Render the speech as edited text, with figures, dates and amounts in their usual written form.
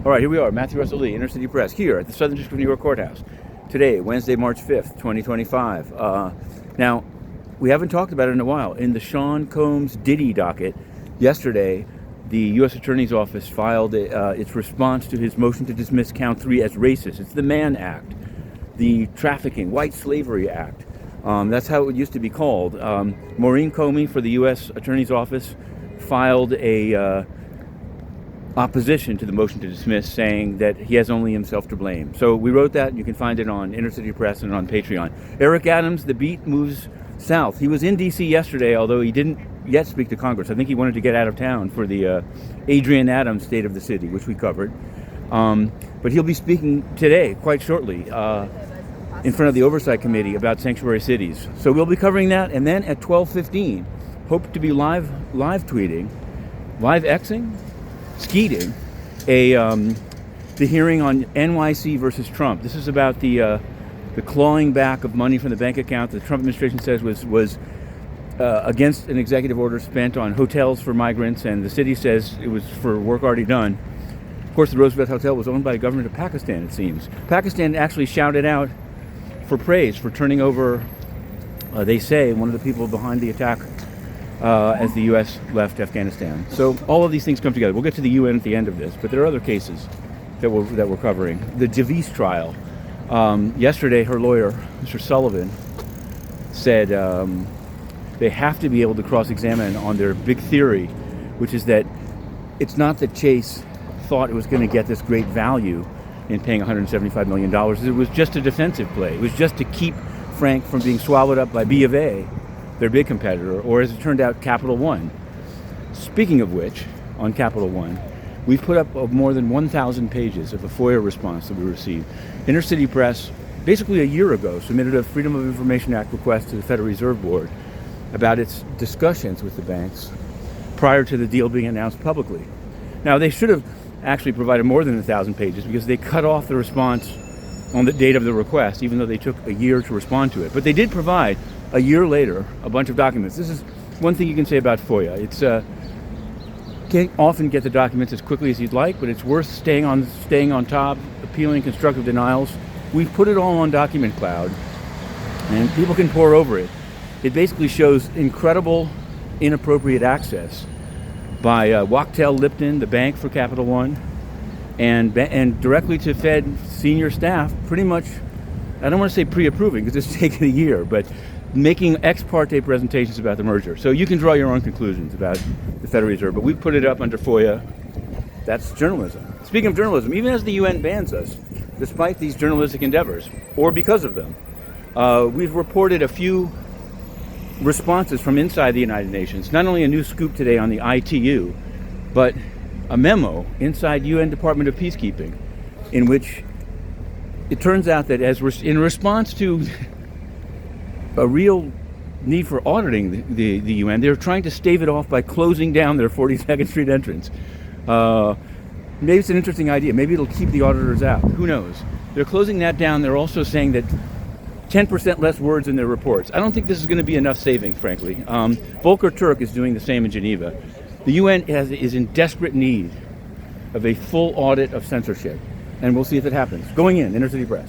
All right, here we are, Matthew Russell Lee, Inner City Press, here at the Southern District of New York Courthouse. Today, Wednesday, March 5th, 2025. Now, we haven't talked about it in a while. In the Sean Combs Diddy docket, yesterday, the U.S. Attorney's Office filed its response to his motion to dismiss Count 3 as racist. It's the Mann Act, the Trafficking, White Slavery Act. That's how it used to be called. Maureen Comey for the U.S. Attorney's Office filed a opposition to the motion to dismiss, saying that he has only himself to blame. So we wrote that. You can find it on Inner City Press and on Patreon. Eric Adams, the beat moves south. He was in D.C. yesterday, although he didn't yet speak to Congress. I think he wanted to get out of town for the Adrian Adams State of the City, which we covered. But he'll be speaking today, quite shortly, in front of the Oversight Committee about sanctuary cities. So we'll be covering that, and then at 12:15, hope to be live tweeting, live Xing, skeeting, the hearing on NYC versus Trump. This is about the clawing back of money from the bank account that the Trump administration says was against an executive order spent on hotels for migrants, and the city says it was for work already done. Of course, the Roosevelt Hotel was owned by the government of Pakistan, it seems. Pakistan actually shouted out for praise for turning over, they say, one of the people behind the attack as the U.S. left Afghanistan. So all of these things come together. We'll get to the UN at the end of this, but there are other cases that we're covering. The Javis trial. Yesterday, her lawyer, Mr. Sullivan, said they have to be able to cross-examine on their big theory, which is that it's not that Chase thought it was going to get this great value in paying $175 million. It was just a defensive play. It was just to keep Frank from being swallowed up by B of A, their big competitor, or as it turned out, Capital One. Speaking of which, on Capital One, we've put up more than 1,000 pages of a FOIA response that we received. Inner City Press, basically a year ago, submitted a Freedom of Information Act request to the Federal Reserve Board about its discussions with the banks prior to the deal being announced publicly. Now, they should have actually provided more than 1,000 pages because they cut off the response on the date of the request, even though they took a year to respond to it. But they did provide, a year later, a bunch of documents. This is one thing you can say about FOIA. It's can't often get the documents as quickly as you'd like, but it's worth staying on top, appealing constructive denials. We've put it all on Document Cloud, and people can pore over it. It basically shows incredible inappropriate access by Wachtell Lipton, the bank for Capital One, and directly to Fed senior staff, pretty much, I don't want to say pre-approving because it's taken a year, but making ex parte presentations about the merger. So you can draw your own conclusions about the Federal Reserve, but we put it up under FOIA. That's journalism. Speaking of journalism, even as the UN bans us, despite these journalistic endeavors, or because of them, we've reported a few responses from inside the United Nations. Not only a new scoop today on the ITU, but a memo inside UN Department of Peacekeeping in which it turns out that in response to a real need for auditing the UN, they're trying to stave it off by closing down their 42nd Street entrance. Maybe it's an interesting idea. Maybe it'll keep the auditors out. Who knows? They're closing that down. They're also saying that 10% less words in their reports. I don't think this is going to be enough saving, frankly. Volker Turk is doing the same in Geneva. The UN is in desperate need of a full audit of censorship, and we'll see if it happens. Going in, Inner City Press.